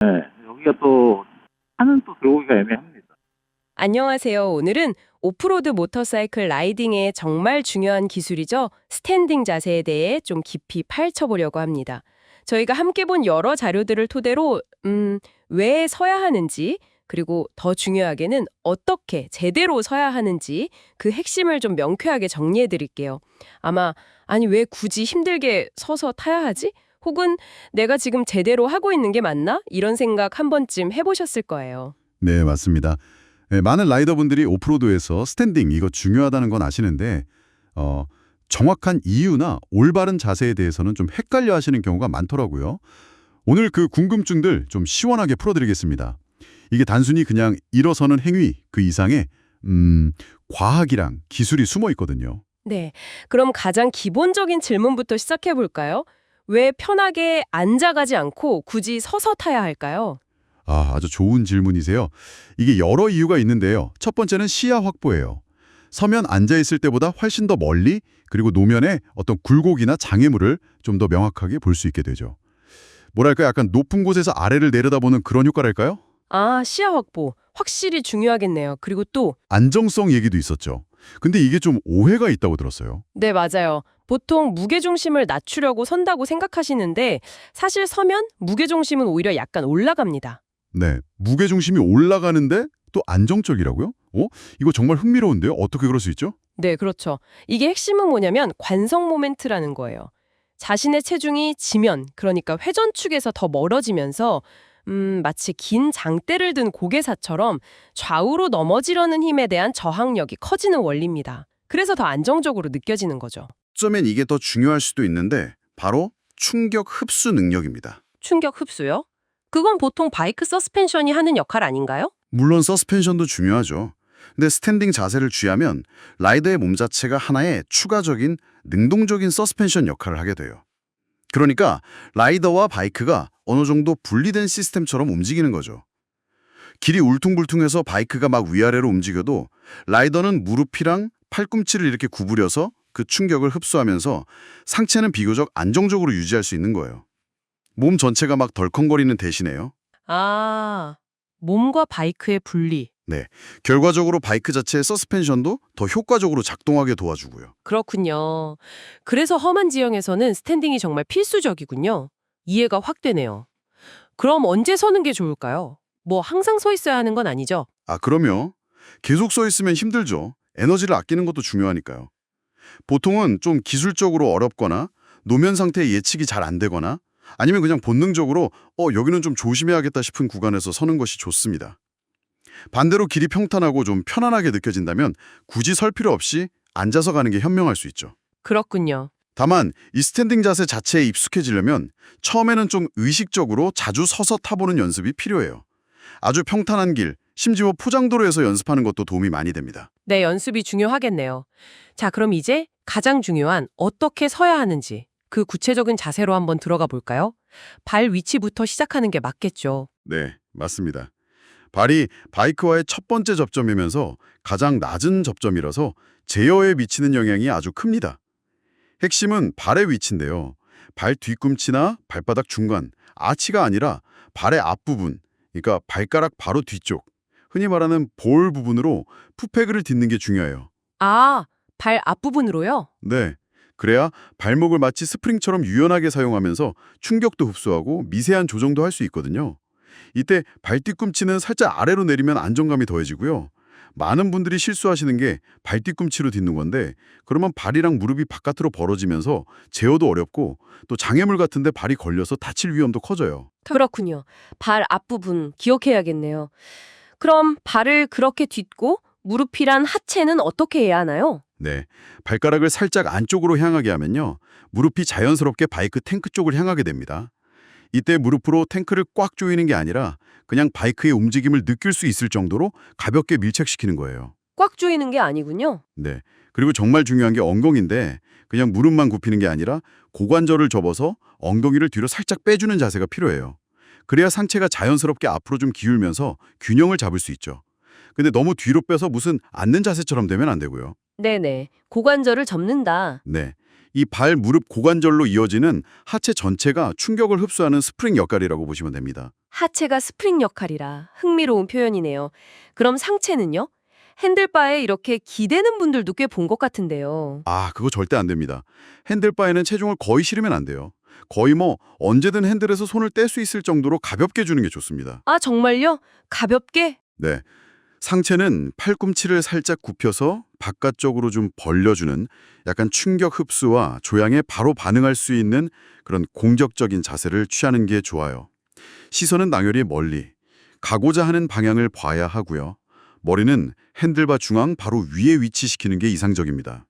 네. 여기가 또 차는 또 들어오기가 애매합니다. 안녕하세요. 오늘은 오프로드 모터사이클 라이딩의 정말 중요한 기술이죠. 스탠딩 자세에 대해 좀 깊이 파헤쳐보려고 합니다. 저희가 함께 본 여러 자료들을 토대로 왜 서야 하는지, 그리고 더 중요하게는 어떻게 제대로 서야 하는지 그 핵심을 좀 명쾌하게 정리해 드릴게요. 아니 왜 굳이 힘들게 서서 타야 하지? 혹은 내가 지금 제대로 하고 있는 게 맞나? 이런 생각 한 번쯤 해보셨을 거예요. 네, 맞습니다. 많은 라이더분들이 오프로드에서 스탠딩 이거 중요하다는 건 아시는데 정확한 이유나 올바른 자세에 대해서는 좀 헷갈려 하시는 경우가 많더라고요. 오늘 그 궁금증들 좀 시원하게 풀어드리겠습니다. 이게 단순히 그냥 일어서는 행위 그 이상의 과학이랑 기술이 숨어 있거든요. 네, 그럼 가장 기본적인 질문부터 시작해 볼까요? 왜 편하게 앉아가지 않고 굳이 서서 타야 할까요? 아주 좋은 질문이세요. 이게 여러 이유가 있는데요. 첫 번째는 시야 확보예요. 서면 앉아있을 때보다 훨씬 더 멀리 그리고 노면에 어떤 굴곡이나 장애물을 좀 더 명확하게 볼 수 있게 되죠. 뭐랄까 약간 높은 곳에서 아래를 내려다보는 그런 효과랄까요? 시야 확보. 확실히 중요하겠네요. 그리고 또, 안정성 얘기도 있었죠. 근데 이게 좀 오해가 있다고 들었어요. 네, 맞아요. 보통 무게중심을 낮추려고 선다고 생각하시는데 사실 서면 무게중심은 오히려 약간 올라갑니다. 네, 무게중심이 올라가는데 또 안정적이라고요? 이거 정말 흥미로운데요? 어떻게 그럴 수 있죠? 네, 그렇죠. 이게 핵심은 뭐냐면 관성 모멘트라는 거예요. 자신의 체중이 지면, 그러니까 회전축에서 더 멀어지면서 마치 긴 장대를 든 고개사처럼 좌우로 넘어지려는 힘에 대한 저항력이 커지는 원리입니다. 그래서 더 안정적으로 느껴지는 거죠. 어쩌면 이게 더 중요할 수도 있는데 바로 충격 흡수 능력입니다. 충격 흡수요? 그건 보통 바이크 서스펜션이 하는 역할 아닌가요? 물론 서스펜션도 중요하죠. 근데 스탠딩 자세를 취하면 라이더의 몸 자체가 하나의 추가적인 능동적인 서스펜션 역할을 하게 돼요. 그러니까 라이더와 바이크가 어느 정도 분리된 시스템처럼 움직이는 거죠. 길이 울퉁불퉁해서 바이크가 막 위아래로 움직여도 라이더는 무릎이랑 팔꿈치를 이렇게 구부려서 그 충격을 흡수하면서 상체는 비교적 안정적으로 유지할 수 있는 거예요. 몸 전체가 막 덜컹거리는 대신에요. 몸과 바이크의 분리. 네, 결과적으로 바이크 자체의 서스펜션도 더 효과적으로 작동하게 도와주고요. 그렇군요. 그래서 험한 지형에서는 스탠딩이 정말 필수적이군요. 이해가 확 되네요. 그럼 언제 서는 게 좋을까요? 뭐 항상 서 있어야 하는 건 아니죠? 그럼요. 계속 서 있으면 힘들죠. 에너지를 아끼는 것도 중요하니까요. 보통은 좀 기술적으로 어렵거나 노면 상태 예측이 잘 안 되거나 아니면 그냥 본능적으로 여기는 좀 조심해야겠다 싶은 구간에서 서는 것이 좋습니다. 반대로 길이 평탄하고 좀 편안하게 느껴진다면 굳이 설 필요 없이 앉아서 가는 게 현명할 수 있죠. 그렇군요. 다만 이 스탠딩 자세 자체에 익숙해지려면 처음에는 좀 의식적으로 자주 서서 타보는 연습이 필요해요. 아주 평탄한 길, 심지어 포장도로에서 연습하는 것도 도움이 많이 됩니다. 네, 연습이 중요하겠네요. 자, 그럼 이제 가장 중요한 어떻게 서야 하는지 그 구체적인 자세로 한번 들어가 볼까요? 발 위치부터 시작하는 게 맞겠죠. 네, 맞습니다. 발이 바이크와의 첫 번째 접점이면서 가장 낮은 접점이라서 제어에 미치는 영향이 아주 큽니다. 핵심은 발의 위치인데요. 발 뒤꿈치나 발바닥 중간, 아치가 아니라 발의 앞부분, 그러니까 발가락 바로 뒤쪽, 흔히 말하는 볼 부분으로 풋페그를 딛는 게 중요해요. 발 앞부분으로요? 네, 그래야 발목을 마치 스프링처럼 유연하게 사용하면서 충격도 흡수하고 미세한 조정도 할 수 있거든요. 이때 발뒤꿈치는 살짝 아래로 내리면 안정감이 더해지고요. 많은 분들이 실수하시는 게 발뒤꿈치로 딛는 건데 그러면 발이랑 무릎이 바깥으로 벌어지면서 제어도 어렵고 또 장애물 같은데 발이 걸려서 다칠 위험도 커져요. 그렇군요. 발 앞부분 기억해야겠네요. 그럼 발을 그렇게 딛고 무릎이란 하체는 어떻게 해야 하나요? 네, 발가락을 살짝 안쪽으로 향하게 하면요. 무릎이 자연스럽게 바이크 탱크 쪽을 향하게 됩니다. 이때 무릎으로 탱크를 꽉 조이는 게 아니라 그냥 바이크의 움직임을 느낄 수 있을 정도로 가볍게 밀착시키는 거예요. 꽉 조이는 게 아니군요. 네. 그리고 정말 중요한 게 엉덩이인데 그냥 무릎만 굽히는 게 아니라 고관절을 접어서 엉덩이를 뒤로 살짝 빼주는 자세가 필요해요. 그래야 상체가 자연스럽게 앞으로 좀 기울면서 균형을 잡을 수 있죠. 근데 너무 뒤로 빼서 무슨 앉는 자세처럼 되면 안 되고요. 네네. 고관절을 접는다. 네. 이 발, 무릎, 고관절로 이어지는 하체 전체가 충격을 흡수하는 스프링 역할이라고 보시면 됩니다. 하체가 스프링 역할이라 흥미로운 표현이네요. 그럼 상체는요? 핸들바에 이렇게 기대는 분들도 꽤 본 것 같은데요. 아, 그거 절대 안 됩니다. 핸들바에는 체중을 거의 실으면 안 돼요. 거의 언제든 핸들에서 손을 뗄 수 있을 정도로 가볍게 주는 게 좋습니다. 아, 정말요? 가볍게? 네. 상체는 팔꿈치를 살짝 굽혀서 바깥쪽으로 좀 벌려주는 약간 충격 흡수와 조향에 바로 반응할 수 있는 그런 공격적인 자세를 취하는 게 좋아요. 시선은 당연히 멀리, 가고자 하는 방향을 봐야 하고요. 머리는 핸들바 중앙 바로 위에 위치시키는 게 이상적입니다.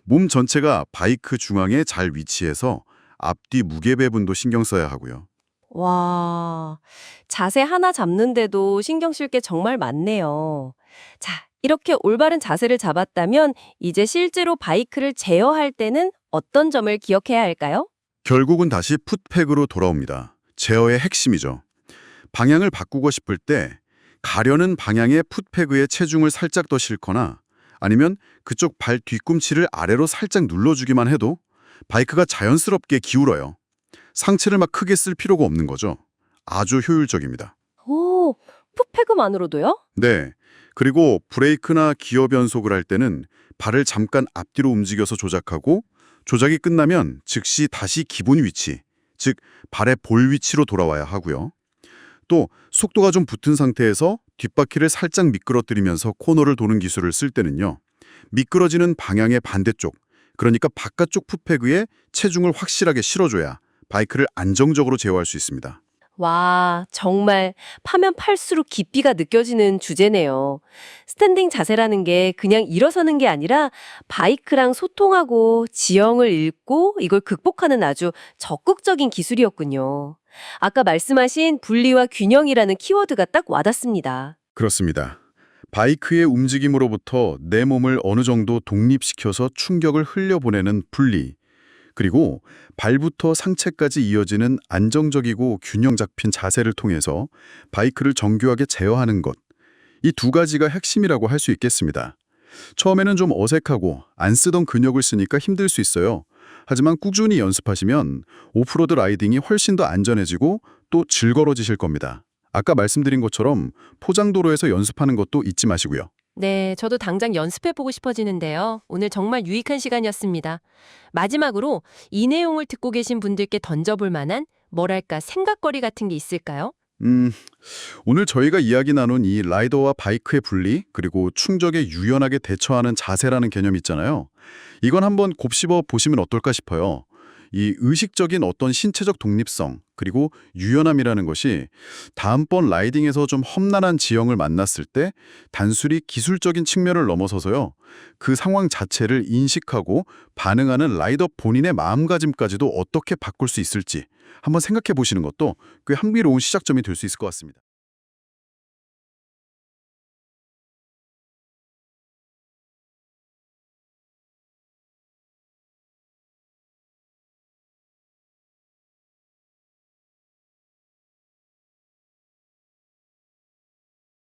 몸 전체가 바이크 중앙에 잘 위치해서 앞뒤 무게 배분도 신경 써야 하고요. 와, 자세 하나 잡는데도 신경 쓸 게 정말 많네요. 자, 이렇게 올바른 자세를 잡았다면 이제 실제로 바이크를 제어할 때는 어떤 점을 기억해야 할까요? 결국은 다시 풋팩으로 돌아옵니다. 제어의 핵심이죠. 방향을 바꾸고 싶을 때 가려는 방향의 풋패그에 체중을 살짝 더 싣거나 아니면 그쪽 발 뒤꿈치를 아래로 살짝 눌러주기만 해도 바이크가 자연스럽게 기울어요. 상체를 막 크게 쓸 필요가 없는 거죠. 아주 효율적입니다. 오, 풋패그만으로도요? 네. 그리고 브레이크나 기어 변속을 할 때는 발을 잠깐 앞뒤로 움직여서 조작하고 조작이 끝나면 즉시 다시 기본 위치, 즉 발의 볼 위치로 돌아와야 하고요. 또 속도가 좀 붙은 상태에서 뒷바퀴를 살짝 미끄러뜨리면서 코너를 도는 기술을 쓸 때는요. 미끄러지는 방향의 반대쪽, 그러니까 바깥쪽 풋패그에 체중을 확실하게 실어줘야 바이크를 안정적으로 제어할 수 있습니다. 와, 정말 파면 팔수록 깊이가 느껴지는 주제네요. 스탠딩 자세라는 게 그냥 일어서는 게 아니라 바이크랑 소통하고 지형을 읽고 이걸 극복하는 아주 적극적인 기술이었군요. 아까 말씀하신 분리와 균형이라는 키워드가 딱 와닿습니다. 그렇습니다. 바이크의 움직임으로부터 내 몸을 어느 정도 독립시켜서 충격을 흘려보내는 분리, 그리고 발부터 상체까지 이어지는 안정적이고 균형 잡힌 자세를 통해서 바이크를 정교하게 제어하는 것. 이 두 가지가 핵심이라고 할 수 있겠습니다. 처음에는 좀 어색하고 안 쓰던 근육을 쓰니까 힘들 수 있어요. 하지만 꾸준히 연습하시면 오프로드 라이딩이 훨씬 더 안전해지고 또 즐거워지실 겁니다. 아까 말씀드린 것처럼 포장도로에서 연습하는 것도 잊지 마시고요. 네, 저도 당장 연습해보고 싶어지는데요. 오늘 정말 유익한 시간이었습니다. 마지막으로 이 내용을 듣고 계신 분들께 던져볼 만한 뭐랄까 생각거리 같은 게 있을까요? 오늘 저희가 이야기 나눈 이 라이더와 바이크의 분리, 그리고 충격에 유연하게 대처하는 자세라는 개념 있잖아요. 이건 한번 곱씹어 보시면 어떨까 싶어요. 이 의식적인 어떤 신체적 독립성, 그리고 유연함이라는 것이 다음번 라이딩에서 좀 험난한 지형을 만났을 때 단순히 기술적인 측면을 넘어서서요. 그 상황 자체를 인식하고 반응하는 라이더 본인의 마음가짐까지도 어떻게 바꿀 수 있을지 한번 생각해 보시는 것도 꽤 흥미로운 시작점이 될 수 있을 것 같습니다.